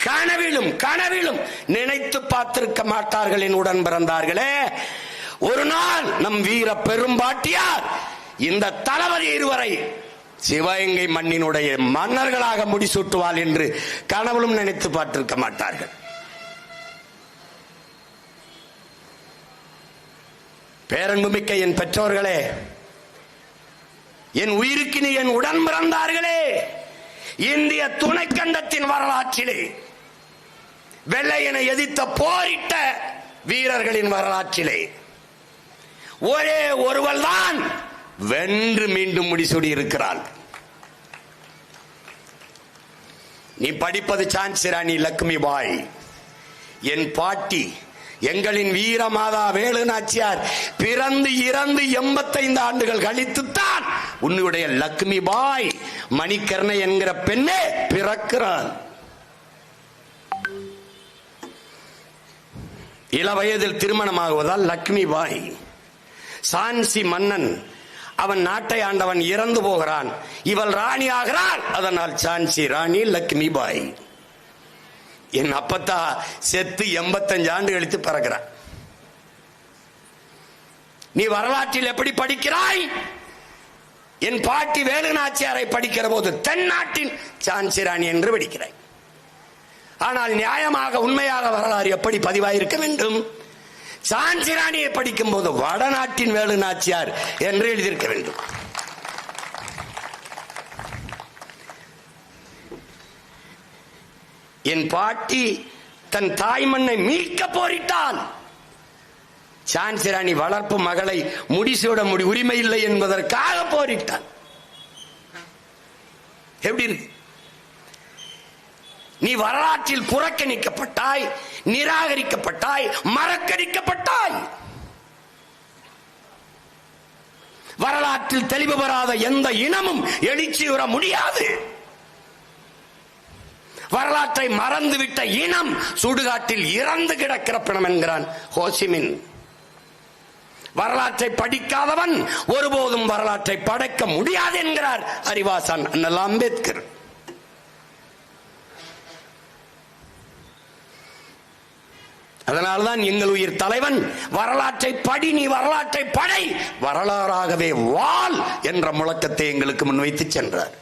கனவிலும் கனவிலும் நினைத்து பார்த்திருக்க மாட்டார்கள் என் உடன் பிறந்தார்களே. ஒரு நாள் நம் வீர பெரும்பாட்டியார் இந்த தளபதி இருவரை சிவகங்கை மண்ணினுடைய மன்னர்களாக முடிசூட்டுவாள் என்று கனவிலும் நினைத்து பார்த்திருக்க மாட்டார்கள். பேரன்புமிக்க என் பெற்றோர்களே, என் உயிருக்கு நீ என் உடன் பிறந்தார்களே, இந்திய துணைக்கண்டத்தின் வரலாற்றிலே வெள்ளையனை எதிர்த்த போரிட்ட வீரர்களின் வரலாற்றிலே ஒரே ஒருவர் தான் வென்று மீண்டும் முடிசூடி இருக்கிறாள். நீ படிப்பது சான்சி ராணி லட்சுமி பாய். என் பாட்டி எங்களின் வீரமாதா வேலு நாச்சியார் பிறந்து இறந்து 85 ஆண்டுகள் கழித்துத்தான் உன்னுடைய லட்சுமி பாய் மணிக்கர்ணை என்கிற பெண்ணே பிறக்கிறாள். இள வயதில் திருமணமாகுவதால் லட்சுமி பாய். சான்சி மன்னன் அவன் நாட்டை ஆண்டவன் இறந்து போகிறான், இவள் ராணி ஆகிறாள், அதனால் சான்சி ராணி லட்சுமி பாய். என் அப்பத்தா செத்து 85 ஆண்டு கழித்து பிறக்கிறான். நீ வரலாற்றில் எப்படி படிக்கிறாய்? என் பாட்டி வேலு நாச்சியாரை படிக்கிற போது தென்னாட்டின் சான்சி ராணி என்று படிக்கிறாய். ஆனால் நியாயமாக உண்மையாக வரலாறு எப்படி பதிவாயிருக்க வேண்டும்? சான்சி ராணியை படிக்கும் போது வடநாட்டின் வேலு நாச்சியார் என்று எழுதியிருக்க வேண்டும். என் பாட்டி தன் தாய் மண்ணை மீட்க போரிட்டால் சான்சி ராணி வளர்ப்பு மகளை முடிசூட உரிமை இல்லை என்பதற்காக போரிட்டான். எப்படி இருக்கு? நீ வரலாற்றில் புறக்கணிக்கப்பட்டாய், நிராகரிக்கப்பட்டாய், மறக்கடிக்கப்பட்டாய். வரலாற்றில் தெளிவு பெறாத எந்த இனமும் எழுச்சியுற முடியாது. வரலாற்றை மறந்துவிட்ட இனம் சுடுகாட்டில் இறந்து கிடக்கிற பிணம் என்கிறான் ஹோசிமின். வரலாற்றை படிக்காதவன் ஒருபோதும் வரலாற்றை படைக்க முடியாது என்கிறார் அறிவாசான் அண்ணல் அம்பேத்கர். அதனால்தான் எங்கள் உயிர் தலைவன் வரலாற்றை படி, நீ வரலாற்றை படை, வரலாறாகவே வாழ் என்ற முழக்கத்தை எங்களுக்கு முன்வைத்து சென்றார்.